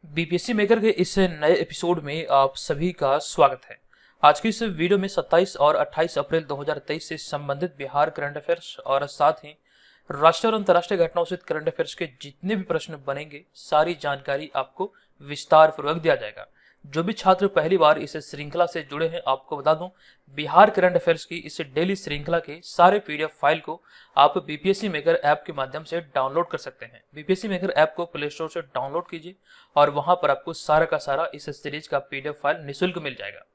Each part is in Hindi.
बीपीएससी मेकर के इस नए एपिसोड में आप सभी का स्वागत है। आज की इस वीडियो में 27 और 28 अप्रैल 2023 से संबंधित बिहार करंट अफेयर्स और साथ ही राष्ट्रीय और अंतर्राष्ट्रीय घटनाओं से करंट अफेयर्स के जितने भी प्रश्न बनेंगे सारी जानकारी आपको विस्तार पूर्वक दिया जाएगा। जो भी छात्र पहली बार इस श्रृंखला से जुड़े हैं आपको बता दूं, बिहार करंट अफेयर्स की इस डेली श्रृंखला के सारे पीडीएफ फाइल को आप बीपीएससी मेकर ऐप के माध्यम से डाउनलोड कर सकते हैं। बीपीएससी मेकर ऐप को प्ले स्टोर से डाउनलोड कीजिए और वहां पर आपको सारा का सारा इस सीरीज का पीडीएफ फाइल निःशुल्क मिल जाएगा।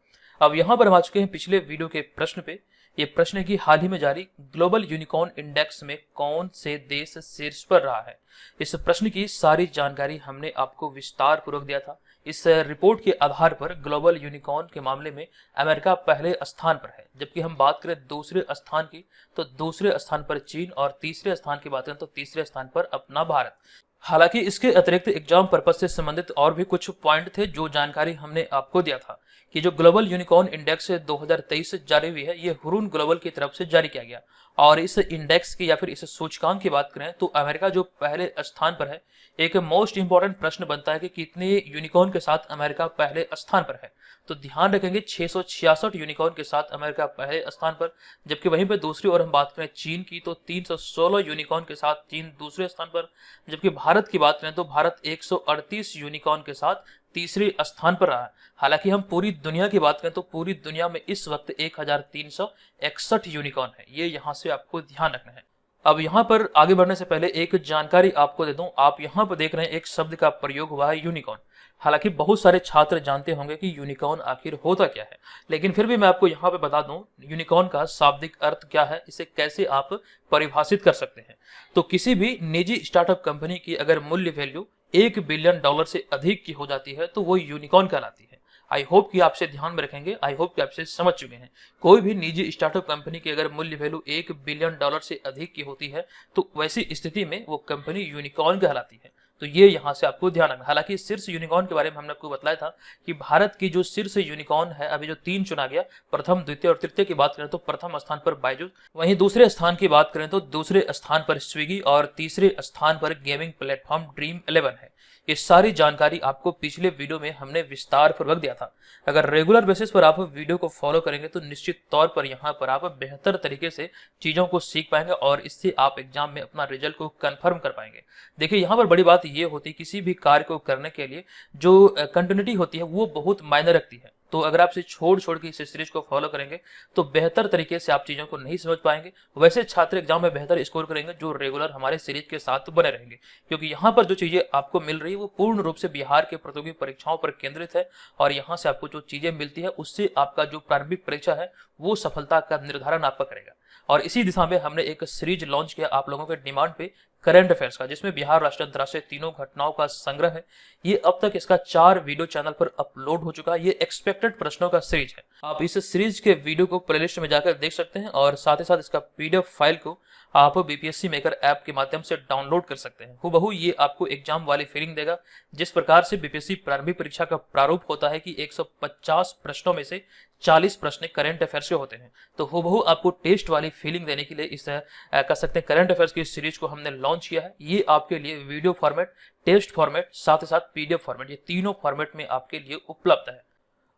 अब यहाँ पर हम आ चुके हैं पिछले वीडियो के प्रश्न पे। ये प्रश्न है कि हाल ही में जारी ग्लोबल यूनिकॉर्न इंडेक्स में कौन से देश शीर्ष पर रहा है। इस प्रश्न की सारी जानकारी हमने आपको विस्तार पूर्वक दिया था। इस रिपोर्ट के आधार पर ग्लोबल यूनिकॉर्न के मामले में अमेरिका पहले स्थान पर है, जबकि हम बात करें दूसरे स्थान की तो दूसरे स्थान पर चीन और तीसरे स्थान की बात करें तो तीसरे स्थान पर अपना भारत। हालांकि इसके अतिरिक्त एग्जाम पर्पज से संबंधित और भी कुछ पॉइंट थे जो जानकारी हमने आपको दिया था कि जो ग्लोबल यूनिकॉर्न इंडेक्स 2023 जारी हुई है, ये हुरून ग्लोबल की तरफ से जारी किया गया और इस इंडेक्स की या फिर इस सूचकांक की बात करें तो अमेरिका जो पहले स्थान पर है। एक मोस्ट इंपॉर्टेंट प्रश्न बनता है कि कितने यूनिकॉर्न के साथ अमेरिका पहले स्थान पर है, तो ध्यान रखेंगे 666 यूनिकॉर्न के साथ अमेरिका पहले स्थान पर, जबकि वहीं पर दूसरी ओर हम बात करें चीन की तो 316 यूनिकॉर्न के साथ चीन दूसरे स्थान पर, जबकि भारत की बात करें तो भारत 138 यूनिकॉर्न के साथ तीसरे स्थान पर रहा है। हालांकि हम पूरी दुनिया की बात करें तो पूरी दुनिया में इस वक्त 1361 यूनिकॉर्न है, ये यहाँ से आपको ध्यान रखना है। अब यहाँ पर आगे बढ़ने से पहले एक जानकारी आपको दे दूं, आप यहाँ पर देख रहे हैं एक शब्द का प्रयोग हुआ है यूनिकॉर्न। हालांकि बहुत सारे छात्र जानते होंगे कि यूनिकॉर्न आखिर होता क्या है, लेकिन फिर भी मैं आपको यहाँ पे बता दूं यूनिकॉर्न का शाब्दिक अर्थ क्या है, इसे कैसे आप परिभाषित कर सकते हैं। तो किसी भी निजी स्टार्टअप कंपनी की अगर मूल्य वैल्यू $1 बिलियन से अधिक की हो जाती है तो वो यूनिकॉर्न कहलाती है। आई होप कि आपसे ध्यान में रखेंगे, आई होप कि आपसे समझ चुके हैं। कोई भी निजी स्टार्टअप कंपनी की अगर मूल्य वैल्यू $1 बिलियन से अधिक की होती है तो वैसी स्थिति में वो कंपनी यूनिकॉर्न कहलाती है। तो ये यहाँ से आपको ध्यान रखना। हालांकि शीर्ष यूनिकॉर्न के बारे में हमने आपको बताया था कि भारत की जो शीर्ष यूनिकॉर्न है अभी जो 3 चुना गया, प्रथम द्वितीय और तृतीय की बात करें तो प्रथम स्थान पर बायजूस, वहीं दूसरे स्थान की बात करें तो दूसरे स्थान पर स्विगी और तीसरे स्थान पर गेमिंग प्लेटफॉर्म ड्रीम 11 है। ये सारी जानकारी आपको पिछले वीडियो में हमने विस्तार पूर्वक दिया था। अगर रेगुलर बेसिस पर आप वीडियो को फॉलो करेंगे तो निश्चित तौर पर यहाँ पर आप बेहतर तरीके से चीजों को सीख पाएंगे और इससे आप एग्जाम में अपना रिजल्ट को कंफर्म कर पाएंगे। देखिए यहाँ पर बड़ी बात ये होती है किसी भी कार्य को करने के लिए जो कंटिन्यूटी होती है वो बहुत मायने रखती है। तो अगर आप इसे छोड़ के इस सीरीज को फॉलो करेंगे तो बेहतर तरीके से आप चीजों को नहीं समझ पाएंगे। वैसे छात्र एग्जाम में बेहतर स्कोर करेंगे जो रेगुलर हमारे सीरीज के साथ बने रहेंगे, क्योंकि यहाँ पर जो चीजें आपको मिल रही है वो पूर्ण रूप से बिहार के प्रतियोगी परीक्षाओं पर केंद्रित है और यहाँ से आपको जो चीजें मिलती है उससे आपका जो प्रारंभिक परीक्षा है वो सफलता का निर्धारण आपका करेगा। और इसी दिशा में हमने एक सीरीज लॉन्च किया आप लोगों के डिमांड पे करंट अफेयर्स का, जिसमें बिहार राष्ट्रीय अंतर्राष्ट्रीय तीनों घटनाओं का संग्रह है। ये अब तक इसका 4 वीडियो चैनल पर अपलोड हो चुका है। ये एक्सपेक्टेड प्रश्नों का सीरीज है। आप इस सीरीज के वीडियो को प्लेलिस्ट में जाकर देख सकते हैं और साथ ही साथ इसका पीडीएफ फाइल को आप बीपीएससी मेकर ऐप के माध्यम से डाउनलोड कर सकते हैं। हूबहू ये आपको एग्जाम वाली फीलिंग देगा। जिस प्रकार से बीपीएससी प्रारंभिक परीक्षा का प्रारूप होता है कि 150 प्रश्नों में से 40 प्रश्न करंट अफेयर्स के होते हैं, तो हूबहू आपको टेस्ट वाली फीलिंग देने के लिए इस कह सकते हैं करंट अफेयर्स की सीरीज को हमने लॉन्च किया है। ये आपके लिए वीडियो फॉर्मेट, टेस्ट फॉर्मेट, साथ ही साथ पीडीएफ फॉर्मेट, ये तीनों फॉर्मेट में आपके लिए उपलब्ध है।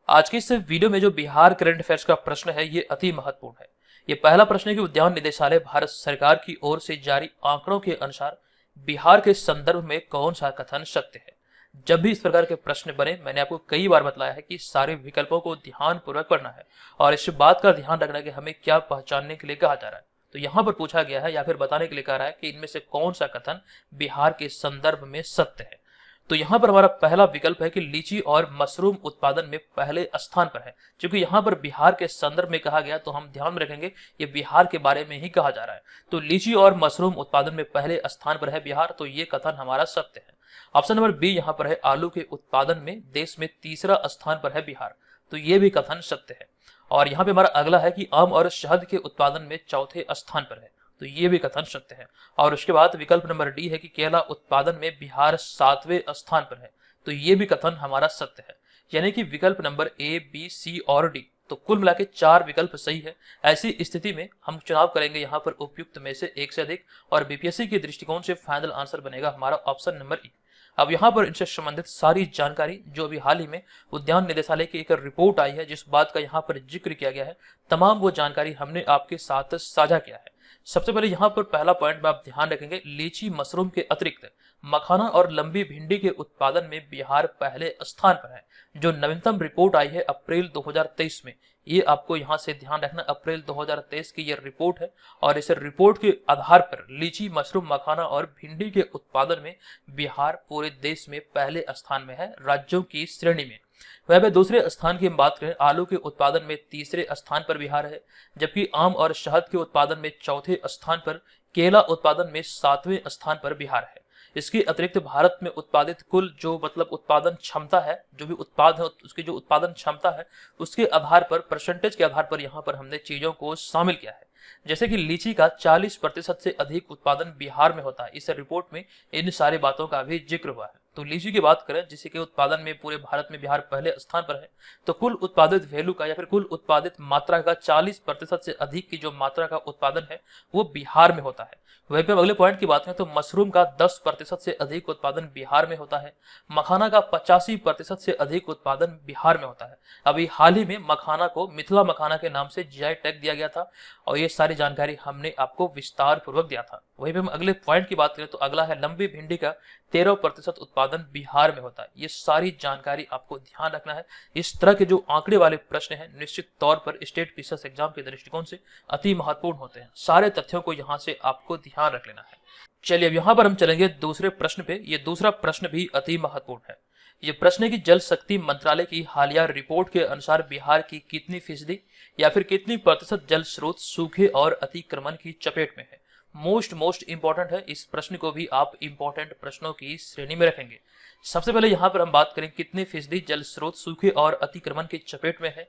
आज की इस वीडियो में जो बिहार करंट अफेयर्स का प्रश्न है ये अति महत्वपूर्ण है। ये पहला प्रश्न है कि उद्यान निदेशालय भारत सरकार की ओर से जारी आंकड़ों के अनुसार बिहार के संदर्भ में कौन सा कथन सत्य है। जब भी इस प्रकार के प्रश्न बने मैंने आपको कई बार बताया है कि सारे विकल्पों को ध्यान पूर्वक पढ़ना है और इस बात का ध्यान रखना है कि हमें क्या पहचानने के लिए कहा जा रहा है। तो यहाँ पर पूछा गया है या फिर बताने के लिए कहा रहा है कि इनमें से कौन सा कथन बिहार के संदर्भ में सत्य है। तो यहाँ पर हमारा पहला विकल्प है कि लीची और मशरूम उत्पादन में पहले स्थान पर है। क्योंकि यहाँ पर बिहार के संदर्भ में कहा गया तो हम ध्यान में रखेंगे ये बिहार के बारे में ही कहा जा रहा है। तो लीची और मशरूम उत्पादन में पहले स्थान पर है बिहार, तो ये कथन हमारा सत्य है। ऑप्शन नंबर बी यहाँ पर है आलू के उत्पादन में देश में तीसरा स्थान पर है बिहार, तो ये भी कथन सत्य है। और यहाँ पे हमारा अगला है कि आम और शहद के उत्पादन में चौथे स्थान पर है, तो ये भी कथन सत्य है। और उसके बाद विकल्प नंबर डी है कि केला उत्पादन में बिहार 7वें स्थान पर है, तो ये भी कथन हमारा सत्य है। यानी कि विकल्प नंबर ए, बी, सी और डी, तो कुल मिला के 4 विकल्प सही है। ऐसी स्थिति में हम चुनाव करेंगे यहाँ पर उपयुक्त में से एक से अधिक और बीपीएससी के दृष्टिकोण से फाइनल आंसर बनेगा हमारा ऑप्शन नंबर ई। अब यहाँ पर इनसे संबंधित सारी जानकारी जो अभी हाल ही में उद्यान निदेशालय की एक रिपोर्ट आई है, जिस बात का यहाँ पर जिक्र किया गया है, तमाम वो जानकारी हमने आपके साथ साझा किया है। सबसे पहले यहाँ पर पहला पॉइंट में आप ध्यान रखेंगे, लीची मशरूम के अतिरिक्त मखाना और लंबी भिंडी के उत्पादन में बिहार पहले स्थान पर है। जो नवीनतम रिपोर्ट आई है अप्रैल 2023 में, ये आपको यहाँ से ध्यान रखना, अप्रैल 2023 की ये रिपोर्ट है और इस रिपोर्ट के आधार पर लीची मशरूम मखाना और भिंडी के उत्पादन में बिहार पूरे देश में पहले स्थान में है राज्यों की श्रेणी में। वह दूसरे स्थान की हम बात करें, आलू के उत्पादन में तीसरे स्थान पर बिहार है, जबकि आम और शहद के उत्पादन में चौथे स्थान पर, केला उत्पादन में 7वें स्थान पर बिहार है। इसके अतिरिक्त भारत में उत्पादित कुल जो उत्पादन क्षमता है, जो भी उत्पाद है उसकी जो उत्पादन क्षमता है, उसके आधार पर, परसेंटेज के आधार पर यहाँ पर हमने चीजों को शामिल किया है। जैसे कि लीची का 40% से अधिक उत्पादन बिहार में होता है। इस रिपोर्ट में इन सारी बातों का भी जिक्र हुआ है। तो लीची की बात करें, जिसे के उत्पादन में पूरे भारत में बिहार पहले स्थान पर है, तो कुल उत्पादित वैल्यू का या फिर कुल उत्पादित मात्रा का 40% से अधिक की जो मात्रा का उत्पादन है वो बिहार में होता है। वहीं पे अगले पॉइंट की बात करें तो मशरूम का 10% से अधिक उत्पादन बिहार में होता है। मखाना का 85% से अधिक उत्पादन बिहार में होता है। अभी हाल ही में मखाना को मिथिला मखाना के नाम से जीआई टैग दिया गया था और ये सारी जानकारी हमने आपको विस्तार पूर्वक दिया था। वहीं पे हम अगले पॉइंट की बात करें तो अगला है लंबी भिंडी का 13% उत्पादन बिहार में होता है। ये सारी जानकारी आपको ध्यान रखना है। इस तरह के जो आंकड़े वाले प्रश्न हैं निश्चित तौर पर स्टेट पीसीएस एग्जाम के दृष्टिकोण से अति महत्वपूर्ण होते हैं। सारे तथ्यों को यहाँ से आपको ध्यान रख लेना है। चलिए अब यहाँ पर हम चलेंगे दूसरे प्रश्न पे। ये दूसरा प्रश्न भी अति महत्वपूर्ण है। ये प्रश्न है कि जल शक्ति मंत्रालय की हालिया रिपोर्ट के अनुसार बिहार की कितनी फीसदी या फिर कितनी प्रतिशत जल स्रोत सूखे और अतिक्रमण की चपेट में है। मोस्ट इंपॉर्टेंट है। इस प्रश्न को भी आप इंपॉर्टेंट प्रश्नों की श्रेणी में रखेंगे। सबसे पहले यहाँ पर हम बात करें कितने फीसदी जल स्रोत सूखे और अतिक्रमण की चपेट में है,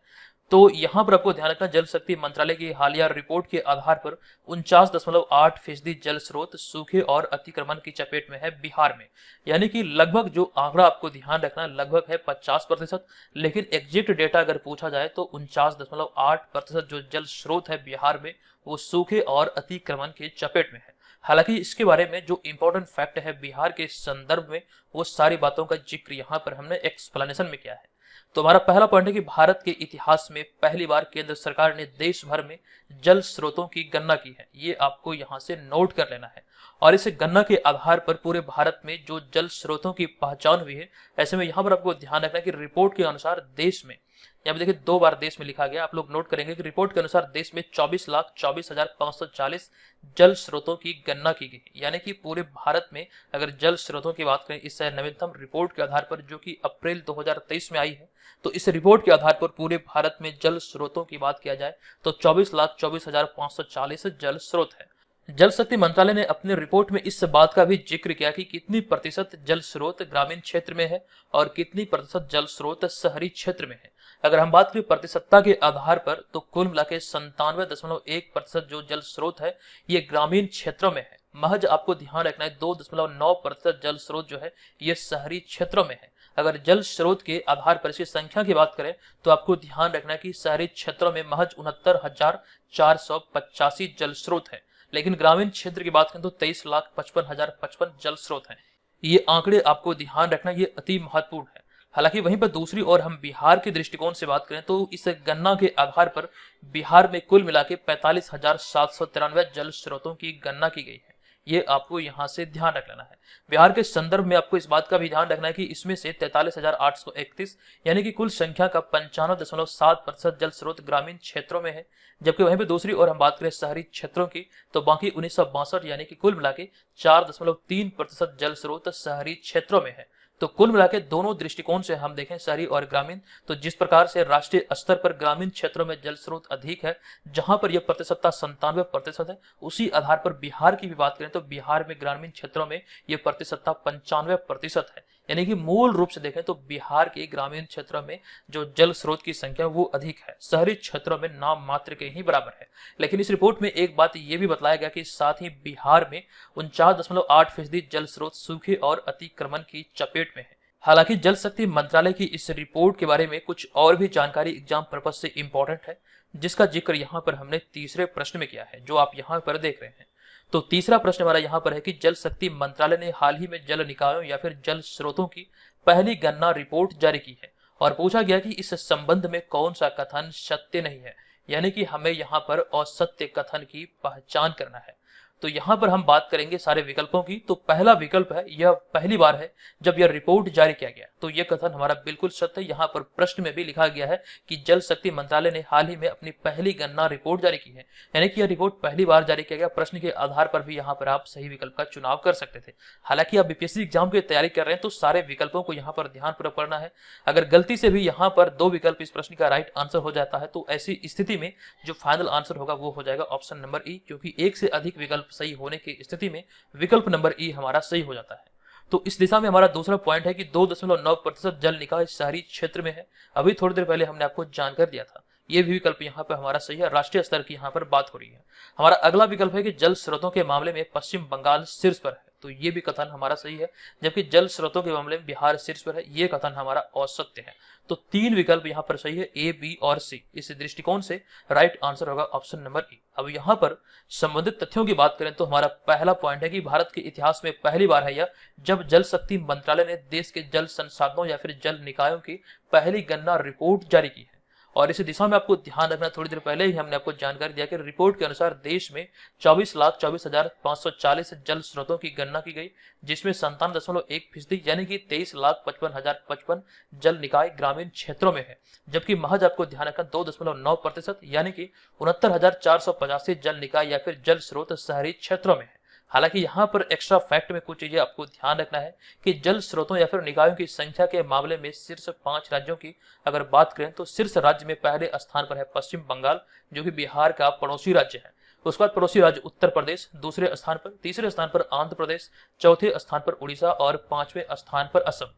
तो यहाँ पर आपको ध्यान रखना, जल शक्ति मंत्रालय की हालिया रिपोर्ट के आधार पर 49.8% जल स्रोत सूखे और अतिक्रमण की चपेट में है बिहार में। यानी कि लगभग जो आंकड़ा आपको ध्यान रखना लगभग है 50%, लेकिन एग्जैक्ट डेटा अगर पूछा जाए तो 49.8% जो जल स्रोत है बिहार में वो सूखे और अतिक्रमण के चपेट में है। हालांकि इसके बारे में जो इंपॉर्टेंट फैक्ट है बिहार के संदर्भ में, वो सारी बातों का जिक्र यहाँ पर हमने एक्सप्लेनेशन में किया है। तो हमारा पहला पॉइंट है कि भारत के इतिहास में पहली बार केंद्र सरकार ने देश भर में जल स्रोतों की गणना की है। ये आपको यहाँ से नोट कर लेना है और इस गणना के आधार पर पूरे भारत में जो जल स्रोतों की पहचान हुई है, ऐसे में यहाँ पर आपको ध्यान रखना है कि रिपोर्ट के अनुसार देश में, यहाँ पे देखिए 2 बार देश में लिखा गया, आप लोग नोट करेंगे कि रिपोर्ट के अनुसार देश में 24,24,540 जल स्रोतों की गणना की गई। यानी कि पूरे भारत में अगर जल स्रोतों की बात करें इस नवीनतम रिपोर्ट के आधार पर जो कि अप्रैल 2023 में आई है, तो इस रिपोर्ट के आधार पर पूरे भारत में जल स्रोतों की बात किया जाए तो 24,24,540 जल स्रोत है। जल शक्ति मंत्रालय ने अपनी रिपोर्ट में इस बात का भी जिक्र किया कि कितनी प्रतिशत जल स्रोत ग्रामीण क्षेत्र में है और कितनी प्रतिशत जल स्रोत शहरी क्षेत्र में है। अगर हम बात करें प्रतिशतता के आधार पर तो कुल मिलाकर 97.1% जो जल स्रोत है ये ग्रामीण क्षेत्रों में है। महज आपको ध्यान रखना है 2.9% जल स्रोत जो है ये शहरी क्षेत्रों में है। अगर जल स्रोत के आधार पर इसकी संख्या की बात करें तो आपको ध्यान रखना है कि शहरी क्षेत्रों में महज 69,485 जल स्रोत है, लेकिन ग्रामीण क्षेत्र की बात करें तो 23,55,055 जल स्रोत हैं। ये आंकड़े आपको ध्यान रखना, ये अति महत्वपूर्ण है। हालांकि वहीं पर दूसरी ओर हम बिहार के दृष्टिकोण से बात करें तो इस गणना के आधार पर बिहार में कुल मिला के 45,793 जल स्रोतों की गणना की गई है। ये आपको यहाँ से ध्यान रख लेना है। बिहार के संदर्भ में आपको इस बात का भी ध्यान रखना है कि इसमें से 43,831 यानी कि कुल संख्या का 95.7% जल स्रोत ग्रामीण क्षेत्रों में है, जबकि वहीं पे दूसरी ओर हम बात करें शहरी क्षेत्रों की तो बाकी 1962 यानी कि कुल मिला के 4.3% जल स्रोत शहरी क्षेत्रों में है। तो कुल मिला के दोनों दृष्टिकोण से हम देखें शहरी और ग्रामीण, तो जिस प्रकार से राष्ट्रीय स्तर पर ग्रामीण क्षेत्रों में जल स्रोत अधिक है, जहां पर यह प्रतिशतता 97% है, उसी आधार पर बिहार की भी बात करें तो बिहार में ग्रामीण क्षेत्रों में यह प्रतिशतता 95% है। यानी कि मूल रूप से देखें तो बिहार के ग्रामीण क्षेत्रों में जो जल स्रोत की संख्या वो अधिक है, शहरी क्षेत्रों में नाम मात्र के ही बराबर है। लेकिन इस रिपोर्ट में एक बात ये भी बताया गया कि साथ ही बिहार में 49.8% जल स्रोत सूखे और अतिक्रमण की चपेट में है। हालांकि जल शक्ति मंत्रालय की इस रिपोर्ट के बारे में कुछ और भी जानकारी एग्जाम पर्पज से इंपॉर्टेंट है, जिसका जिक्र यहाँ पर हमने तीसरे प्रश्न में किया है जो आप यहाँ पर देख रहे हैं। तो तीसरा प्रश्न हमारा यहाँ पर है कि जल शक्ति मंत्रालय ने हाल ही में जल निकायों या फिर जल स्रोतों की पहली गणना रिपोर्ट जारी की है और पूछा गया कि इस संबंध में कौन सा कथन सत्य नहीं है, यानी कि हमें यहाँ पर असत्य कथन की पहचान करना है। तो यहाँ पर हम बात करेंगे सारे विकल्पों की। तो पहला विकल्प है, यह पहली बार है जब यह रिपोर्ट जारी किया गया। तो यह कथन हमारा बिल्कुल सत्य है। यहाँ पर प्रश्न में भी लिखा गया है कि जल शक्ति मंत्रालय ने हाल ही में अपनी पहली गणना रिपोर्ट जारी की है, यानी कि यह रिपोर्ट पहली बार जारी किया गया। प्रश्न के आधार पर भी यहाँ पर आप सही विकल्प का चुनाव कर सकते थे। हालांकि आप बीपीएससी एग्जाम की तैयारी कर रहे हैं तो सारे विकल्पों को यहाँ पर ध्यानपूर्वक पढ़ना है। अगर गलती से भी यहाँ पर 2 विकल्प इस प्रश्न का राइट आंसर हो जाता है तो ऐसी स्थिति में जो फाइनल आंसर होगा वो हो जाएगा ऑप्शन नंबर ई, क्योंकि एक से अधिक विकल्प सही होने की स्थिति में विकल्प नंबर ई हमारा सही हो जाता है। तो इस दिशा में हमारा दूसरा पॉइंट है कि 2.9% जल निकाय शहरी क्षेत्र में है। अभी थोड़ी देर पहले हमने आपको जानकारी दिया था। ये भी विकल्प यहाँ पर हमारा सही है। राष्ट्रीय स्तर की यहाँ पर बात हो रही है। हमारा अगला विकल्प है कि जल स्रोतों के मामले में पश्चिम बंगाल शीर्ष पर है। तो ये भी कथन हमारा सही है, जबकि जल स्रोतों के मामले में बिहार शीर्ष पर है। ये कथन हमारा असत्य है। तो 3 विकल्प यहाँ पर सही है, ए, बी और सी। इस दृष्टिकोण से राइट आंसर होगा ऑप्शन नंबर ई। अब यहाँ पर संबंधित तथ्यों की बात करें तो हमारा पहला पॉइंट है कि भारत के इतिहास में पहली बार है यह जब जल शक्ति मंत्रालय ने देश के जल संसाधनों या फिर जल निकायों की पहली गणना रिपोर्ट जारी की है। और इस दिशा में आपको ध्यान रखना, थोड़ी देर पहले ही हमने आपको जानकारी दिया कि रिपोर्ट के अनुसार देश में 24,24,540 जल स्रोतों की गणना की गई, जिसमें 97.1% यानी कि 23,55,055 जल निकाय ग्रामीण क्षेत्रों में है, जबकि महज आपको ध्यान रखना 2.9% यानी कि 69,485 जल निकाय या फिर जल स्रोत शहरी क्षेत्रों में है। हालांकि यहाँ पर एक्स्ट्रा फैक्ट में कुछ चीजें आपको ध्यान रखना है कि जल स्रोतों या फिर निकायों की संख्या के मामले में शीर्ष 5 राज्यों की अगर बात करें तो शीर्ष राज्य में पहले स्थान पर है पश्चिम बंगाल, जो कि बिहार का पड़ोसी राज्य है। उसके बाद पड़ोसी राज्य उत्तर प्रदेश दूसरे स्थान पर, तीसरे स्थान पर आंध्र प्रदेश, चौथे स्थान पर उड़ीसा और 5वें स्थान पर असम।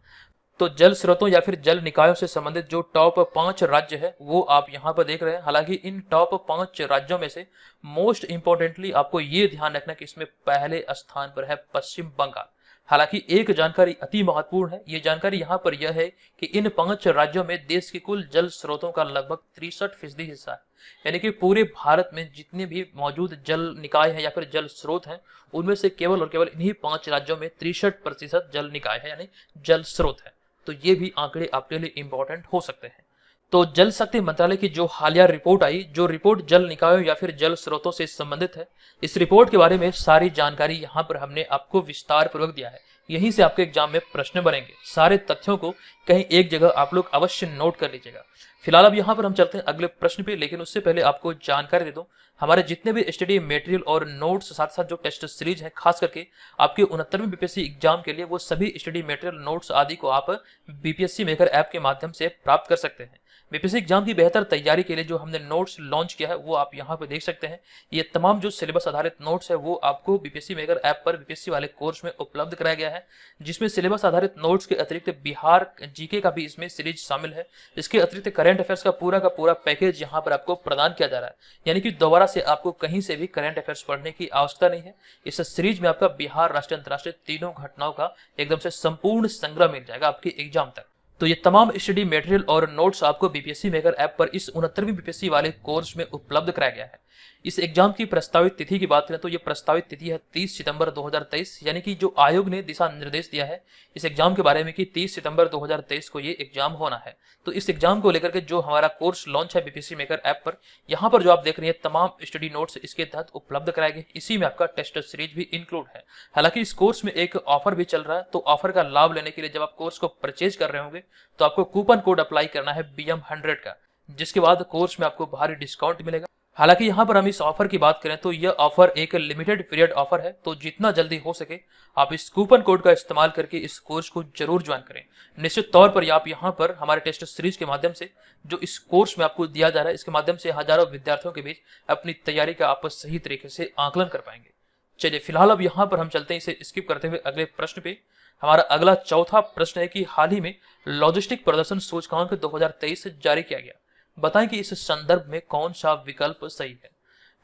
तो जल स्रोतों या फिर जल निकायों से संबंधित जो टॉप 5 राज्य है वो आप यहाँ पर देख रहे हैं। हालांकि इन टॉप 5 राज्यों में से मोस्ट इंपोर्टेंटली आपको ये ध्यान रखना कि इसमें पहले स्थान पर है पश्चिम बंगाल। हालांकि एक जानकारी अति महत्वपूर्ण है। ये जानकारी यहाँ पर यह है कि इन 5 राज्यों में देश के कुल जल स्रोतों का लगभग 63% हिस्सा है, यानी कि पूरे भारत में जितने भी मौजूद जल निकाय है या फिर जल स्रोत हैं उनमें से केवल और केवल इन्हीं 5 राज्यों में 63% जल निकाय है यानी जल स्रोत है। तो ये भी आंकड़े आपके लिए इंपॉर्टेंट हो सकते हैं। तो जल शक्ति मंत्रालय की जो हालिया रिपोर्ट आई, जो रिपोर्ट जल निकायों या फिर जल स्रोतों से संबंधित है, इस रिपोर्ट के बारे में सारी जानकारी यहाँ पर हमने आपको विस्तार पूर्वक दिया है। यहीं से आपके एग्जाम में प्रश्न बनेंगे। सारे तथ्यों को कहीं एक जगह आप लोग अवश्य नोट कर लीजिएगा। फिलहाल अब यहाँ पर हम चलते हैं अगले प्रश्न पे, लेकिन उससे पहले आपको जानकारी दे दूं, हमारे जितने भी स्टडी मटेरियल और नोट्स साथ साथ जो टेस्ट सीरीज है, खास करके आपके 69वें बीपीएससी एग्जाम के लिए, वो सभी स्टडी मटेरियल नोट्स आदि को आप बीपीएससी मेकर ऐप के माध्यम से प्राप्त कर सकते हैं। बीपीएससी एग्जाम की बेहतर तैयारी के लिए जो हमने नोट्स लॉन्च किया है वो आप यहाँ पे देख सकते हैं। ये तमाम जो सिलेबस आधारित नोट्स है वो आपको बीपीएससी मेकर ऐप पर बीपीएससी वाले कोर्स में उपलब्ध कराया गया है, जिसमें सिलेबस आधारित नोट्स के अतिरिक्त बिहार जीके का भी इसमें सीरीज शामिल है। इसके अतिरिक्त करंट अफेयर्स का पूरा पैकेज यहाँ पर आपको प्रदान किया जा रहा है, यानी कि दोबारा से आपको कहीं से भी करंट अफेयर्स पढ़ने की आवश्यकता नहीं है। इस सीरीज में आपका बिहार, राष्ट्रीय, अंतर्राष्ट्रीय तीनों घटनाओं का एकदम से संपूर्ण संग्रह मिल जाएगा आपके एग्जाम तक। तो ये तमाम स्टडी मटेरियल और नोट्स आपको बीपीएससी मेकर ऐप पर इस 69वीं बीपीएससी वाले कोर्स में उपलब्ध कराया गया है। इस एग्जाम की प्रस्तावित तिथि की बात करें तो ये प्रस्तावित तिथि है 30 सितंबर 2023, यानी कि जो आयोग ने दिशा निर्देश दिया है इस एग्जाम के बारे में कि 30 सितंबर 2023 को ये एग्जाम होना है। तो इस एग्जाम को लेकर के जो हमारा कोर्स लॉन्च है बीपीएससी मेकर ऐप पर, यहाँ पर जो आप देख रहे हैं तमाम स्टडी नोट्स इसके तहत उपलब्ध कराए गए। इसी में आपका टेस्ट सीरीज भी इंक्लूड है। हालांकि इस कोर्स में एक ऑफर भी चल रहा है, तो ऑफर का लाभ लेने के लिए जब आप कोर्स को परचेज कर रहे होंगे तो आपको कूपन कोड अप्लाई करना है BM100 का, जिसके बाद कोर्स में आपको भारी डिस्काउंट मिलेगा। हालांकि यहाँ पर हम इस ऑफर की बात करें तो यह ऑफर एक लिमिटेड पीरियड ऑफर है, तो जितना जल्दी हो सके आप इस कूपन कोड का इस्तेमाल करके इस कोर्स को जरूर ज्वाइन करें। निश्चित तौर पर आप यहाँ पर हमारे टेस्ट सीरीज के माध्यम से जो इस कोर्स में आपको दिया जा रहा है, इसके माध्यम से हजारों विद्यार्थियों के बीच अपनी तैयारी का आप सही तरीके से आकलन कर पाएंगे। चलिए फिलहाल अब यहाँ पर हम चलते हैं इसे स्किप करते हुए अगले प्रश्न पे। हमारा अगला चौथा प्रश्न है कि हाल ही में लॉजिस्टिक प्रदर्शन सूचकांक 2023 जारी किया गया, बताएं कि इस संदर्भ में कौन सा विकल्प सही है।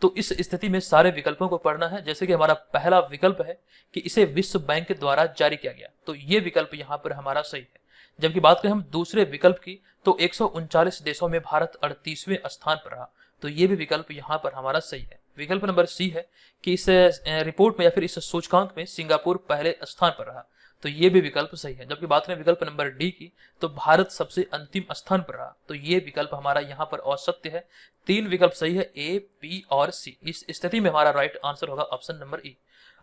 तो इस स्थिति में सारे विकल्पों को पढ़ना है। जैसे कि हमारा पहला विकल्प है कि इसे विश्व बैंक द्वारा जारी किया गया, तो ये विकल्प यहाँ पर हमारा सही है। जबकि बात करें हम दूसरे विकल्प की तो 139 देशों में भारत 38वें स्थान पर रहा, तो ये भी विकल्प यहाँ पर हमारा सही है। विकल्प नंबर सी है कि इस रिपोर्ट में या फिर इस सूचकांक में सिंगापुर पहले स्थान पर रहा, तो ये भी विकल्प सही है। जबकि बात करें विकल्प नंबर डी की, तो भारत सबसे अंतिम स्थान पर रहा, तो ये विकल्प हमारा यहाँ पर असत्य है। 3 विकल्प सही है, ए, बी और सी। इस स्थिति में हमारा राइट आंसर होगा ऑप्शन नंबर ई।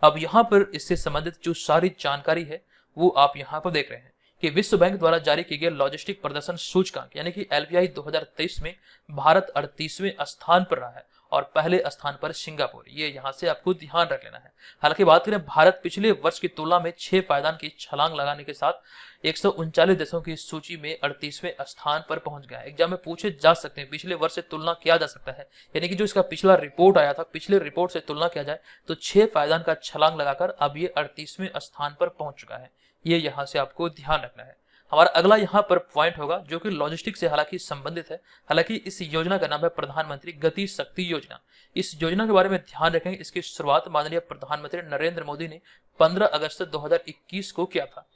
अब यहाँ पर इससे संबंधित जो सारी जानकारी है वो आप यहाँ पर देख रहे हैं कि विश्व बैंक द्वारा जारी की गई लॉजिस्टिक प्रदर्शन सूचकांक यानी कि LPI 2023 में भारत 38वें स्थान पर रहा है और पहले स्थान पर सिंगापुर। ये यहाँ से आपको ध्यान रख लेना है। हालांकि बात करें भारत पिछले वर्ष की तुलना में 6 पायदान की छलांग लगाने के साथ 139 देशों की सूची में 38वें स्थान पर पहुंच गया है। एग्जाम में पूछे जा सकते हैं, पिछले वर्ष से तुलना किया जा सकता है, यानी कि जो इसका पिछला रिपोर्ट आया था, पिछले रिपोर्ट से तुलना किया जाए तो 6 पायदान का छलांग लगाकर अब ये 38वें स्थान पर पहुंच चुका है। ये यहाँ से आपको ध्यान रखना है। हमारा अगला यहाँ पर पॉइंट होगा जो कि लॉजिस्टिक से हालांकि संबंधित है। हालांकि इस योजना का नाम है प्रधानमंत्री गति शक्ति योजना। इस योजना के बारे में ध्यान रखें, इसकी शुरुआत माननीय प्रधानमंत्री नरेंद्र मोदी ने 15 अगस्त 2021 को किया था।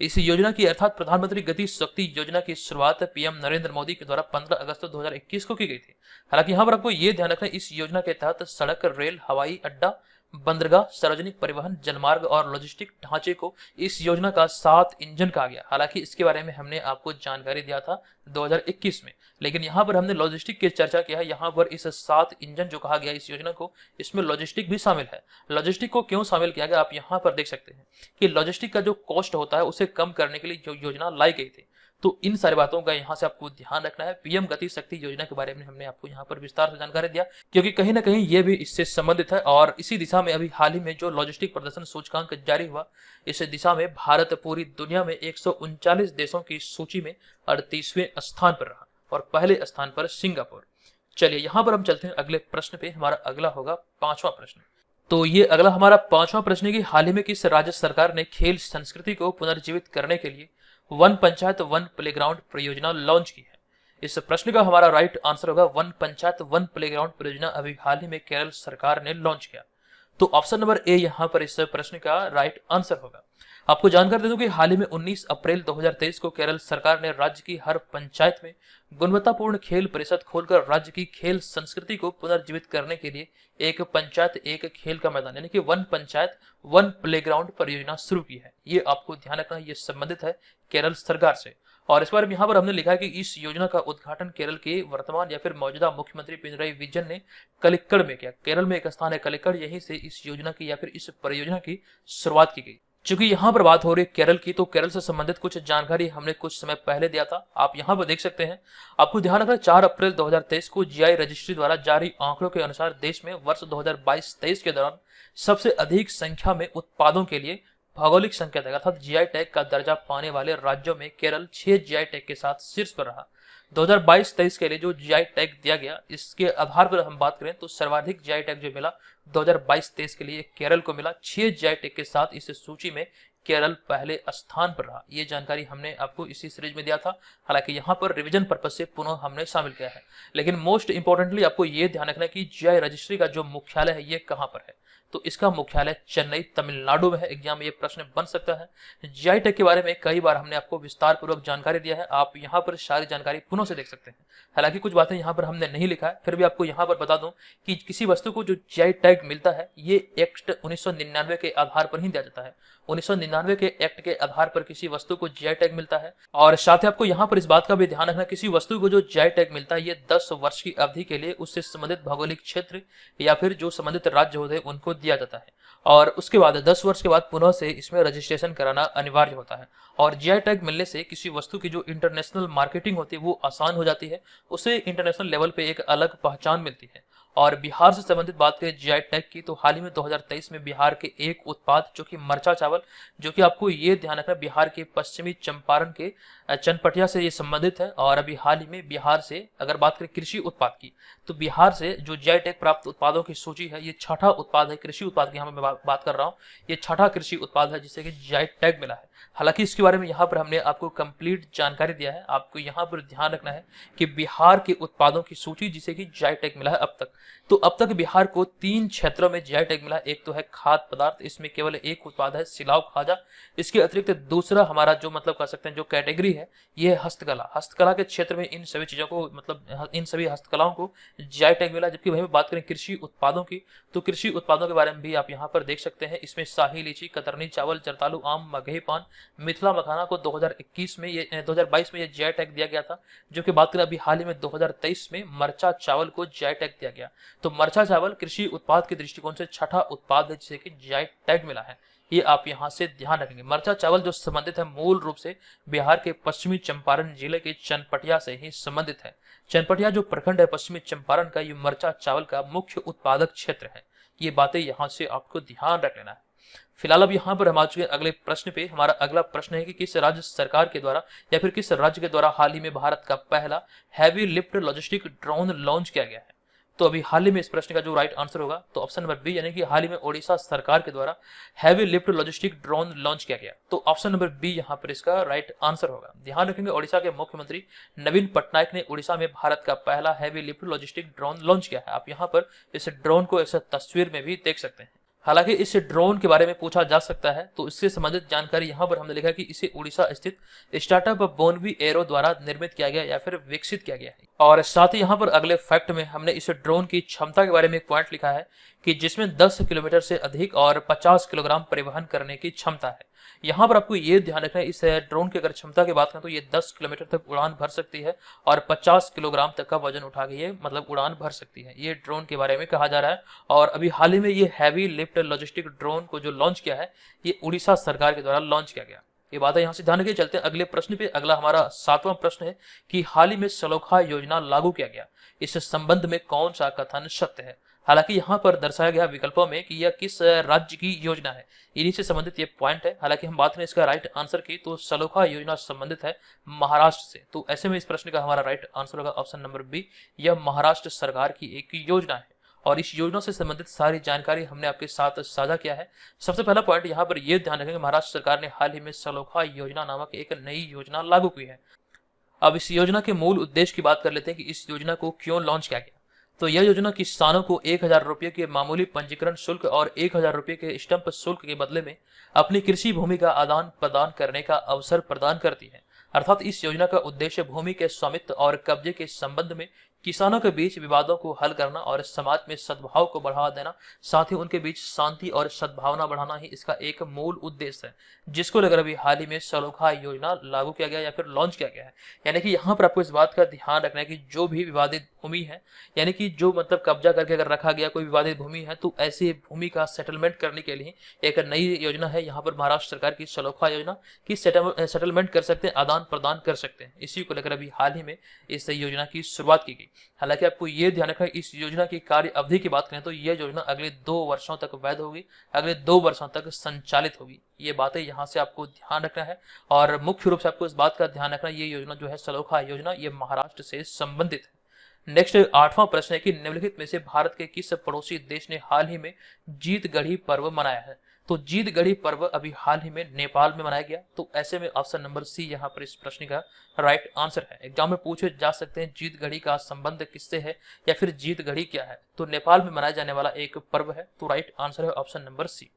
इस योजना की अर्थात प्रधानमंत्री गति शक्ति योजना की शुरुआत पीएम नरेंद्र मोदी के द्वारा 15 अगस्त 2021 को की गई थी। हालांकि यहाँ पर आपको ये ध्यान रखना है, इस योजना के तहत सड़क, रेल, हवाई अड्डा, बंदरगाह, सार्वजनिक परिवहन, जलमार्ग और लॉजिस्टिक ढांचे को इस योजना का 7 इंजन कहा गया। हालांकि इसके बारे में हमने आपको जानकारी दिया था 2021 में, लेकिन यहाँ पर हमने लॉजिस्टिक की चर्चा किया है। यहाँ पर इस 7 इंजन जो कहा गया इस योजना को, इसमें लॉजिस्टिक भी शामिल है। लॉजिस्टिक को क्यों शामिल किया गया, आप यहाँ पर देख सकते हैं कि लॉजिस्टिक का जो कॉस्ट होता है उसे कम करने के लिए जो योजना लाई गई थी। तो इन सारी बातों का यहाँ से आपको ध्यान रखना है। पीएम गति शक्ति योजना के बारे में हमने आपको यहाँ पर विस्तार से जानकारी दिया, क्योंकि कहीं ना कहीं ये भी इससे संबंधित है। और इसी दिशा में अभी हाल ही में जो लॉजिस्टिक प्रदर्शन सूचकांक जारी हुआ, इस दिशा में भारत पूरी दुनिया में 139 देशों की सूची में 38वें स्थान पर रहा और पहले स्थान पर सिंगापुर। चलिए यहाँ पर हम चलते हैं अगले प्रश्न पे। हमारा अगला होगा 5वां प्रश्न। तो ये अगला हमारा 5वां प्रश्न है कि हाल ही में किस राज्य सरकार ने खेल संस्कृति को पुनर्जीवित करने के लिए वन पंचायत वन प्लेग्राउंड परियोजना लॉन्च की है। इस प्रश्न का हमारा राइट आंसर होगा वन पंचायत वन प्लेग्राउंड परियोजना अभी हाल ही में केरल सरकार ने लॉन्च किया। तो ऑप्शन नंबर ए यहाँ पर इस प्रश्न का राइट आंसर होगा। आपको जानकारी दे दूं कि हाल ही में 19 अप्रैल 2023 को केरल सरकार ने राज्य की हर पंचायत में गुणवत्तापूर्ण खेल परिषद खोलकर राज्य की खेल संस्कृति को पुनर्जीवित करने के लिए एक पंचायत एक खेल का मैदान यानी कि वन पंचायत वन प्लेग्राउंड परियोजना शुरू की है। ये आपको ध्यान रखना, ये संबंधित है केरल सरकार से। और इस बार यहाँ पर हमने लिखा है कि इस योजना का उद्घाटन केरल के वर्तमान या फिर मौजूदा मुख्यमंत्री पिनराई विजयन ने कलिक्कड़ में किया। केरल में एक स्थान है कलिक्कड़, यहीं से इस योजना की या फिर इस परियोजना की शुरुआत की गई। चूंकि यहाँ पर बात हो रही है केरल की, तो केरल से संबंधित कुछ जानकारी हमने कुछ समय पहले दिया था, आप यहाँ पर देख सकते हैं। आपको ध्यान रखना 4 अप्रैल 2023 को जीआई रजिस्ट्री द्वारा जारी आंकड़ों के अनुसार देश में वर्ष 2022-23 के दौरान सबसे अधिक संख्या में उत्पादों के लिए भौगोलिक संकेतक अर्थात जीआई टैग का दर्जा पाने वाले राज्यों में केरल 6 जीआई टैग के साथ शीर्ष पर रहा। 2022-23 के लिए जो जीआई टैग दिया गया, इसके आधार पर हम बात करें तो सर्वाधिक जीआई टैग जो मिला 2022-23 के लिए केरल को मिला। 6 जीआई टैग के साथ इस सूची में केरल पहले स्थान पर रहा। ये जानकारी हमने आपको इसी सीरीज में दिया था, हालांकि यहाँ पर रिवीजन पर्पज से पुनः हमने शामिल किया है। लेकिन मोस्ट इंपोर्टेंटली आपको ये ध्यान रखना है कि जीआई रजिस्ट्री का जो मुख्यालय है ये कहाँ पर है, तो इसका मुख्यालय चेन्नई तमिलनाडु में है। एग्जाम में ये प्रश्न बन सकता है। जीआई टैग के बारे में कई बार हमने आपको विस्तार पूर्वक जानकारी दिया है, आप यहाँ पर सारी जानकारी पुनः से देख सकते हैं। हालांकि कुछ बातें यहाँ पर हमने नहीं लिखा है, फिर भी आपको यहाँ पर बता दूं कि किसी वस्तु को जो जीआई टैग मिलता है ये एक्ट 1999 के आधार पर ही दिया जाता है। 1999 के एक्ट के आधार पर किसी वस्तु को जीआई टैग मिलता है। और साथ ही आपको यहाँ पर इस बात का भी ध्यान रखना, किसी वस्तु को जो जीआई टैग मिलता है ये 10 वर्ष की अवधि के लिए उससे संबंधित भौगोलिक क्षेत्र या फिर जो संबंधित राज्य होते हैं उनको दिया जाता है। और उसके बाद 10 वर्ष के बाद पुनः से इसमें रजिस्ट्रेशन कराना अनिवार्य होता है। और जीआई टैग मिलने से किसी वस्तु की जो इंटरनेशनल मार्केटिंग होती है वो आसान हो जाती है, उसे इंटरनेशनल लेवल पे एक अलग पहचान मिलती है। और बिहार से संबंधित बात करें जीआई टैग की, तो हाल ही में 2023 में बिहार के एक उत्पाद जो कि मरचा चावल, जो कि आपको ये ध्यान रखना बिहार के पश्चिमी चंपारण के चनपटिया से ये संबंधित है। और अभी हाल ही में बिहार से अगर बात करें कृषि उत्पाद की, तो बिहार से जो जीआई टैग प्राप्त उत्पादों की सूची है ये 6ठा उत्पाद है। कृषि उत्पाद की यहाँ मैं बात कर रहा हूँ, ये 6ठा कृषि उत्पाद है जिसे कि जीआई टैग मिला है। हालांकि इसके बारे में यहाँ पर हमने आपको कंप्लीट जानकारी दिया है। आपको यहाँ पर ध्यान रखना है कि बिहार के उत्पादों की सूची जिसे कि जीआई टैग मिला है अब तक, तो अब तक बिहार को 3 क्षेत्रों में जीआई टैग मिला। एक तो है खाद्य पदार्थ, इसमें केवल एक उत्पाद है सिलाव खाजा। इसके अतिरिक्त दूसरा हमारा जो मतलब कह सकते हैं जो कैटेगरी है ये है हस्तकला। हस्तकला के क्षेत्र में इन सभी चीजों को मतलब इन सभी हस्तकलाओं को जीआई टैग मिला। जबकि वहीं पर बात करें कृषि उत्पादों की, तो कृषि उत्पादों के बारे में भी आप यहाँ पर देख सकते हैं। इसमें शाही लीची, कतरनी चावल, जरदालू आम, मगही पान, मिथिला मखाना को 2022 में ये जीआई टैग दिया गया था। जो कि बात करें अभी हाल ही में 2023 में मरचा चावल को जीआई टैग दिया गया। तो मरचा चावल कृषि उत्पाद के दृष्टिकोण से छठा उत्पाद है जिसे कि जीआई टैग मिला है। ये आप यहाँ से ध्यान रखेंगे। मरचा चावल जो संबंधित है मूल रूप से बिहार के पश्चिमी चंपारण जिले के चनपटिया से ही संबंधित है। चनपटिया जो प्रखंड है पश्चिमी चंपारण का, ये मरचा चावल का मुख्य उत्पादक क्षेत्र है। ये बातें यहाँ से आपको ध्यान रख लेना है। फिलहाल अब यहाँ पर हम आ चुके हैं अगले प्रश्न पे। हमारा अगला प्रश्न है कि किस राज्य सरकार के द्वारा या फिर किस राज्य के द्वारा हाल ही में भारत का पहला heavy lift logistic drone launch किया गया है। तो अभी हाल ही में इस प्रश्न का जो राइट आंसर होगा तो ऑप्शन नंबर बी, यानी कि हाल ही में ओडिशा सरकार के द्वारा heavy lift logistic drone launch किया गया। तो ऑप्शन नंबर बी यहाँ पर इसका राइट आंसर होगा। ध्यान रखेंगे, ओडिशा के मुख्यमंत्री नवीन पटनायक ने ओडिशा में भारत का पहला heavy lift logistic drone launch किया है। आप यहाँ पर इस ड्रोन को इस तस्वीर में भी देख सकते हैं। हालांकि इस ड्रोन के बारे में पूछा जा सकता है तो इससे संबंधित जानकारी यहाँ पर हमने लिखा कि इसे उड़ीसा स्थित स्टार्टअप बोनवी एरो द्वारा निर्मित किया गया या फिर विकसित किया गया है। और साथ ही यहाँ पर अगले फैक्ट में हमने इस ड्रोन की क्षमता के बारे में एक पॉइंट लिखा है कि जिसमें 10 किलोमीटर से अधिक और 50 किलोग्राम परिवहन करने की क्षमता है। यहाँ पर आपको ये ध्यान रखना है, इस ड्रोन की अगर क्षमता की बात करें तो ये 10 किलोमीटर तक उड़ान भर सकती है और 50 किलोग्राम तक का वजन उठा के ये मतलब उड़ान भर सकती है। ये ड्रोन के बारे में कहा जा रहा है। और अभी हाल ही में ये हैवी लिफ्ट लॉजिस्टिक ड्रोन को जो लॉन्च किया है ये उड़ीसा सरकार के द्वारा लॉन्च किया गया। ये बात है, यहाँ से ध्यान रखिए। चलते हैं अगले प्रश्न पे। अगला हमारा 7वां प्रश्न है कि हाल ही में सलोखा योजना लागू किया गया, इस संबंध में कौन सा कथन सत्य है। हालांकि यहाँ पर दर्शाया गया विकल्पों में कि यह किस राज्य की योजना है, इन्हीं से संबंधित ये पॉइंट है। हालांकि हम बात करें इसका राइट आंसर की तो सलोखा योजना संबंधित है महाराष्ट्र से। तो ऐसे में इस प्रश्न का हमारा राइट आंसर होगा ऑप्शन नंबर बी, यह महाराष्ट्र सरकार की एक योजना है। और इस योजना से संबंधित सारी जानकारी हमने आपके साथ साझा किया है। सबसे पहला पॉइंट यहाँ पर यह ध्यान रखेंगे, महाराष्ट्र सरकार ने हाल ही में सलोखा योजना नामक एक नई योजना लागू की है। अब इस योजना के मूल उद्देश्य की बात कर लेते हैं कि इस योजना को क्यों लॉन्च किया गया। तो यह योजना किसानों को 1000 रुपये के मामूली पंजीकरण शुल्क और 1000 रुपये के स्टंप शुल्क के बदले में अपनी कृषि भूमि का आदान प्रदान करने का अवसर प्रदान करती है। अर्थात इस योजना का उद्देश्य भूमि के स्वामित्व और कब्जे के संबंध में किसानों के बीच विवादों को हल करना और समाज में सद्भाव को बढ़ावा देना, साथ ही उनके बीच शांति और सद्भावना बढ़ाना ही इसका एक मूल उद्देश्य है, जिसको लेकर अभी हाल ही में सलोखा योजना लागू किया गया या फिर लॉन्च किया गया है। यानी कि यहाँ पर आपको इस बात का ध्यान रखना है कि जो भी विवादित भूमि है, यानी कि जो मतलब कब्जा करके अगर रखा गया कोई विवादित भूमि है, तो ऐसी भूमि का सेटलमेंट करने के लिए एक नई योजना है यहाँ पर महाराष्ट्र सरकार की सलोखा योजना की सेटलमेंट कर सकते हैं, आदान प्रदान कर सकते हैं। इसी को लेकर अभी हाल ही में इस योजना की शुरुआत की गई। हालांकि आपको ये ध्यान रखना है, इस योजना की कार्य अवधि की बात करें तो यह योजना अगले 2 वर्षों तक वैध होगी, अगले 2 वर्षों तक संचालित होगी। ये बातें यहाँ से आपको ध्यान रखना है। और मुख्य रूप से आपको इस बात का ध्यान रखना है, ये योजना जो है सलोखा योजना ये महाराष्ट्र से संबंधित है। नेक्स्ट 8वां प्रश्न है कि निम्नलिखित में से भारत के किस पड़ोसी देश ने हाल ही में जीतगढ़ी पर्व मनाया है। तो जीतगढ़ी पर्व अभी हाल ही में नेपाल में मनाया गया। तो ऐसे में ऑप्शन नंबर सी यहाँ पर इस प्रश्न का राइट आंसर है। एग्जाम में पूछे जा सकते हैं जीतगढ़ी का संबंध किससे है या फिर जीतगढ़ी क्या है। तो नेपाल में मनाया जाने वाला एक पर्व है। तो राइट आंसर है ऑप्शन नंबर सी।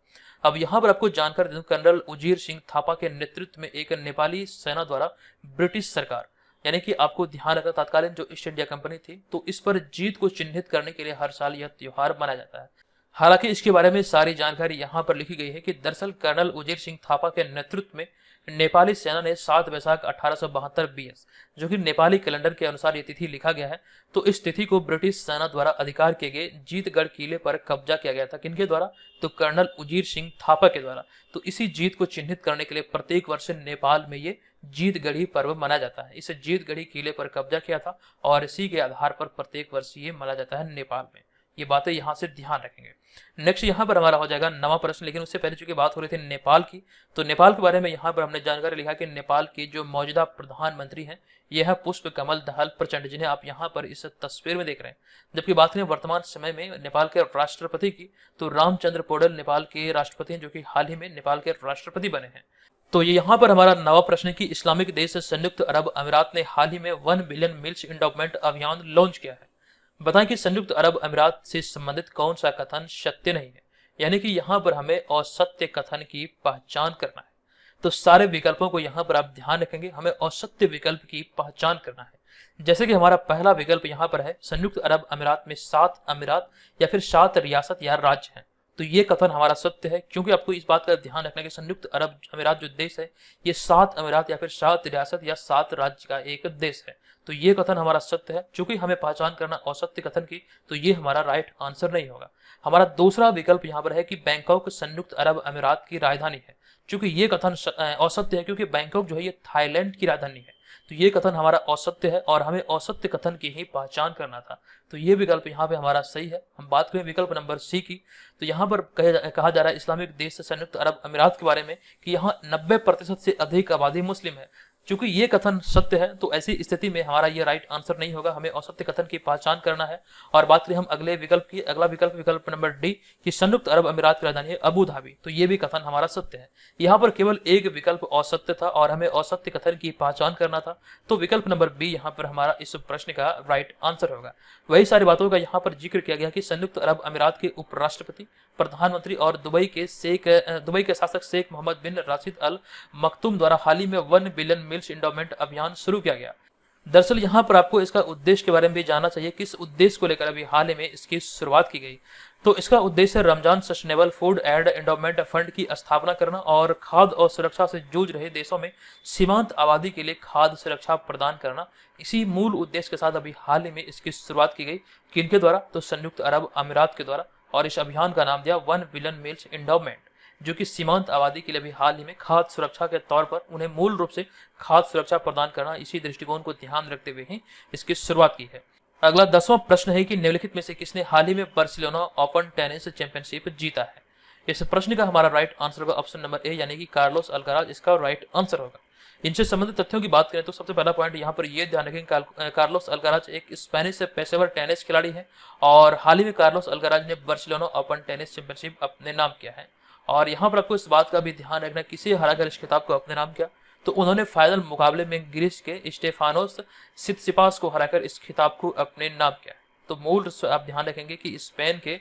अब यहाँ पर आपको जानकारी दूं, कर्नल उजीर सिंह थापा के नेतृत्व में एक नेपाली सेना द्वारा ब्रिटिश सरकार, यानी कि आपको ध्यान रखना तत्कालीन जो ईस्ट इंडिया कंपनी थी, तो इस पर जीत को चिन्हित करने के लिए हर साल यह त्योहार मनाया जाता है। हालांकि इसके बारे में सारी जानकारी यहाँ पर लिखी गई है कि दरअसल कर्नल उजीर सिंह थापा के नेतृत्व में नेपाली सेना ने 7 वैशाख 1872 BS, जो कि नेपाली कैलेंडर के अनुसार ये तिथि लिखा गया है, तो इस तिथि को ब्रिटिश सेना द्वारा अधिकार किए गए जीतगढ़ किले पर कब्जा किया गया था। किनके द्वारा? तो कर्नल उजीर सिंह थापा के द्वारा। तो इसी जीत को चिन्हित करने के लिए प्रत्येक वर्ष नेपाल में ये जीतगढ़ी पर्व मनाया जाता है। इसे जीतगढ़ी किले पर कब्जा किया था और इसी के आधार पर प्रत्येक वर्ष ये मनाया जाता है नेपाल में। ये बातें यहाँ से ध्यान रखेंगे। नेक्स्ट यहाँ पर हमारा हो जाएगा 9वां प्रश्न, लेकिन उससे पहले चूंकि बात हो रही थी नेपाल की, तो नेपाल के बारे में यहाँ पर हमने जानकारी लिखा कि नेपाल के जो मौजूदा प्रधानमंत्री हैं यह है पुष्प कमल दहल प्रचंड, जिन्हें आप यहाँ पर इस तस्वीर में देख रहे हैं। जबकि बात करें वर्तमान समय में नेपाल के राष्ट्रपति की, तो रामचंद्र पौडेल नेपाल के राष्ट्रपति हैं, जो कि हाल ही में नेपाल के राष्ट्रपति बने हैं। तो ये यहाँ पर हमारा नवा प्रश्न है कि इस्लामिक देश संयुक्त अरब अमीरात ने हाल ही में 1 बिलियन मील्स एंडोवमेंट अभियान लॉन्च किया है। बताएं कि संयुक्त अरब अमीरात से संबंधित कौन सा कथन सत्य नहीं है, यानी कि यहाँ पर हमें असत्य कथन की पहचान करना है। तो सारे विकल्पों को यहाँ पर आप ध्यान रखेंगे, हमें असत्य विकल्प की पहचान करना है। जैसे कि हमारा पहला विकल्प यहाँ पर है संयुक्त अरब अमीरात में 7 अमीरात या फिर 7 रियासत या राज्य हैं। तो ये कथन हमारा सत्य है, क्योंकि आपको इस बात का ध्यान रखना है कि संयुक्त अरब अमीरात जो देश है ये 7 अमीरात या फिर 7 रियासत या 7 राज्य का एक देश है। तो ये कथन हमारा सत्य है। चूंकि हमें पहचान करना असत्य कथन की, तो ये हमारा राइट आंसर नहीं होगा। हमारा दूसरा विकल्प यहाँ पर है कि बैंकॉक संयुक्त अरब अमीरात की राजधानी है। चूंकि ये कथन असत्य है, क्योंकि बैंकॉक जो है ये थाईलैंड की राजधानी है। तो ये कथन हमारा असत्य है और हमें असत्य कथन की ही पहचान करना था। तो ये विकल्प यहाँ पे हमारा सही है। हम बात करें विकल्प नंबर सी की, तो यहाँ पर कहा जा रहा है इस्लामिक देश संयुक्त अरब अमीरात के बारे में कि यहाँ 90% से अधिक आबादी मुस्लिम है। चूंकि ये कथन सत्य है, तो ऐसी स्थिति में हमारा ये राइट आंसर नहीं होगा, हमें असत्य कथन की पहचान करना है। और बात करें हम अगले विकल्प की, अगला विकल्प नंबर डी कि संयुक्त अरब अमीरात की राजधानी है अबू धाबी। तो ये भी कथन हमारा सत्य है। यहाँ पर केवल एक विकल्प असत्य था और हमें असत्य कथन की पहचान करना था। तो विकल्प नंबर बी यहाँ पर हमारा इस प्रश्न का राइट आंसर होगा। वही सारी बातों का यहाँ पर जिक्र किया गया कि संयुक्त अरब अमीरात के उपराष्ट्रपति, प्रधानमंत्री और दुबई के शासक शेख मोहम्मद बिन राशिद अल मखतूम द्वारा हाल ही में 1 बिलियन मील्स एंडोवमेंट अभियान शुरू किया गया। दरअसल यहाँ पर आपको इसका उद्देश्य के बारे में भी जानना चाहिए, किस उद्देश्य को लेकर अभी हाल ही में इसकी शुरुआत की गई। तो इसका उद्देश्य Ramzan sustainable food and endowment fund की स्थापना करना और खाद्य और सुरक्षा से जूझ रहे देशों में सीमांत आबादी के लिए खाद्य सुरक्षा प्रदान करना, इसी मूल उद्देश्य के साथ अभी हाल ही में इसकी शुरुआत की गई। किनके द्वारा? तो संयुक्त अरब अमीरात के द्वारा। और इस अभियान का नाम दिया 1 बिलियन मील्स एंडोवमेंट, जो कि सीमांत आबादी के लिए भी हाल ही में खाद्य सुरक्षा के तौर पर उन्हें मूल रूप से खाद्य सुरक्षा प्रदान करना, इसी दृष्टिकोण को ध्यान रखते हुए ही इसकी शुरुआत की है। अगला 10वां प्रश्न है कि निम्नलिखित में से किसने हाल ही में बार्सिलोना ओपन टेनिस चैंपियनशिप जीता है। इस प्रश्न का हमारा राइट आंसर होगा ऑप्शन नंबर ए, यानी कि कार्लोस अल्काराज इसका राइट आंसर होगा। इनसे संबंधित तथ्यों की बात करें तो सबसे पहला पॉइंट यहाँ पर यह ध्यान रखें, कार्लोस अल्काराज एक स्पेनिश पेशेवर टेनिस खिलाड़ी है और हाल ही में कार्लोस अल्काराज ने बार्सिलोना ओपन टेनिस चैंपियनशिप अपने नाम किया है। और यहाँ पर आपको इस बात का भी ध्यान रखना, किसे हराकर इस खिताब को अपने नाम किया, तो उन्होंने फाइनल मुकाबले में ग्रीस के स्टेफानोस सित्सिपास को हराकर इस खिताब को अपने नाम किया। तो मूल रूप से आप ध्यान रखेंगे कि स्पेन के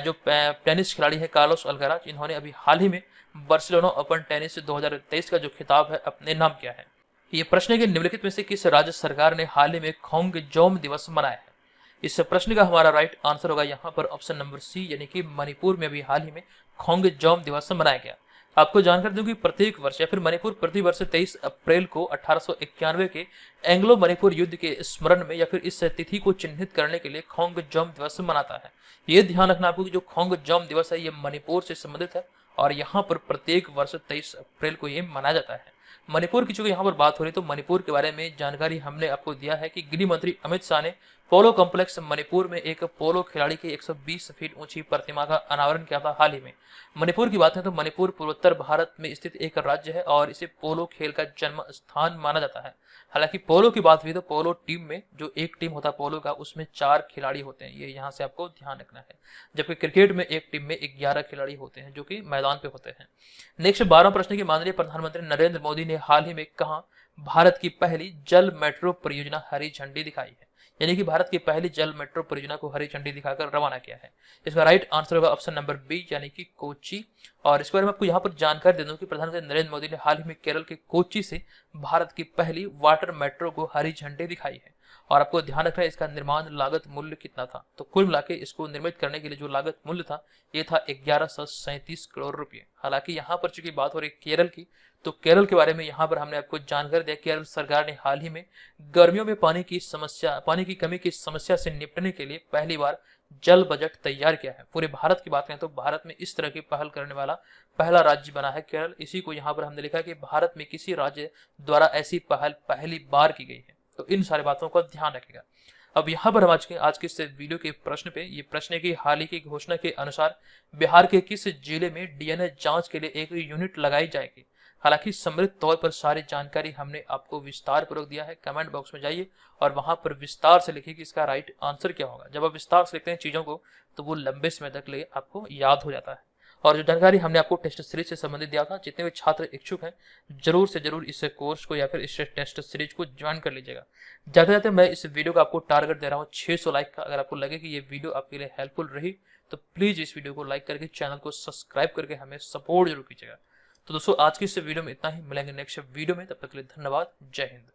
जो टेनिस खिलाड़ी है कार्लोस अल्काराज, इन्होंने अभी हाल ही में बार्सिलोना ओपन टेनिस 2023 का जो खिताब है अपने नाम किया है। ये प्रश्न है कि निम्नलिखित में से किस राज्य सरकार ने हाल ही में खोंगजोम दिवस मनाया है। इस प्रश्न का हमारा राइट आंसर होगा यहाँ पर ऑप्शन नंबर सी, यानी कि मणिपुर में भी हाल ही में खोंगजोम दिवस मनाया गया। आपको जानकारी दूं कि प्रत्येक वर्ष या फिर मणिपुर प्रति वर्ष 23 अप्रैल को 1891 के एंग्लो मणिपुर युद्ध के स्मरण में या फिर इस तिथि को चिन्हित करने के लिए खोंगजोम दिवस मनाता है। ये ध्यान रखना आपको कि जो खोंगजोम दिवस है ये मणिपुर से संबंधित है और यहाँ पर प्रत्येक वर्ष 23 अप्रैल को ये मनाया जाता है। मणिपुर की चूंकि यहाँ पर बात हो रही, तो मणिपुर के बारे में जानकारी हमने आपको दिया है कि गृह मंत्री अमित शाह ने पोलो कॉम्प्लेक्स मणिपुर में एक पोलो खिलाड़ी की 120 फीट ऊंची प्रतिमा का अनावरण किया था हाल ही में। मणिपुर की बात है तो मणिपुर पूर्वोत्तर भारत में स्थित एक राज्य है और इसे पोलो खेल का जन्म स्थान माना जाता है। हालांकि पोलो की बात हुई तो पोलो टीम में जो एक टीम होता है पोलो का, उसमें 4 खिलाड़ी होते हैं, ये यहाँ से आपको ध्यान रखना है। जबकि क्रिकेट में एक टीम में 11 खिलाड़ी होते हैं जो कि मैदान पे होते हैं। नेक्स्ट 12वां प्रश्न की माननीय प्रधानमंत्री नरेंद्र मोदी ने हाल ही में कहा भारत की पहली जल मेट्रो परियोजना हरी झंडी दिखाई है, यानी कि भारत की पहली जल मेट्रो परियोजना को हरी झंडी दिखाकर रवाना किया है। इसका राइट आंसर होगा ऑप्शन नंबर बी, यानी कि कोच्चि। और इसके बारे में आपको यहाँ पर जानकारी दे दूं कि प्रधानमंत्री नरेंद्र मोदी ने हाल ही में केरल के कोच्चि से भारत की पहली वाटर मेट्रो को हरी झंडी दिखाई है। और आपको ध्यान रखना है इसका निर्माण लागत मूल्य कितना था, तो कुल मिलाकर इसको निर्मित करने के लिए जो लागत मूल्य था ये था 1137 करोड़ रुपए। हालांकि यहाँ पर चूंकि बात हो रही केरल की, तो केरल के बारे में यहाँ पर हमने आपको जानकारी दिया। केरल सरकार ने हाल ही में गर्मियों में पानी की कमी की समस्या से निपटने के लिए पहली बार जल बजट तैयार किया है। पूरे भारत की बात करें तो भारत में इस तरह की पहल करने वाला पहला राज्य बना है केरल। इसी को यहाँ पर हमने लिखा कि भारत में किसी राज्य द्वारा ऐसी पहल पहली बार की गई है। तो इन सारी बातों का ध्यान रखेगा। अब यहाँ पर हम आज के इस वीडियो के प्रश्न पे, ये प्रश्न की हाल ही की घोषणा के अनुसार बिहार के किस जिले में डीएनए जांच के लिए एक यूनिट लगाई जाएगी। हालांकि समृद्ध तौर पर सारी जानकारी हमने आपको विस्तार पूर्वक दिया है। कमेंट बॉक्स में जाइए और वहां पर विस्तार से लिखिए कि इसका राइट आंसर क्या होगा। जब आप विस्तार से लिखते हैं चीजों को तो वो लंबे समय तक ले आपको याद हो जाता है। और जो जानकारी हमने आपको टेस्ट सीरीज से संबंधित दिया था, जितने भी छात्र इच्छुक हैं जरूर से जरूर इस कोर्स को या फिर इस टेस्ट सीरीज को ज्वाइन कर लीजिएगा। जाते जाते मैं इस वीडियो का आपको टारगेट दे रहा हूँ 600 लाइक का। अगर आपको लगे कि ये वीडियो आपके लिए हेल्पफुल रही तो प्लीज इस वीडियो को लाइक करके चैनल को सब्सक्राइब करके हमें सपोर्ट जरूर कीजिएगा। तो दोस्तों आज की इस वीडियो में इतना ही, मिलेंगे नेक्स्ट वीडियो में, तब तक के लिए धन्यवाद। जय हिंद।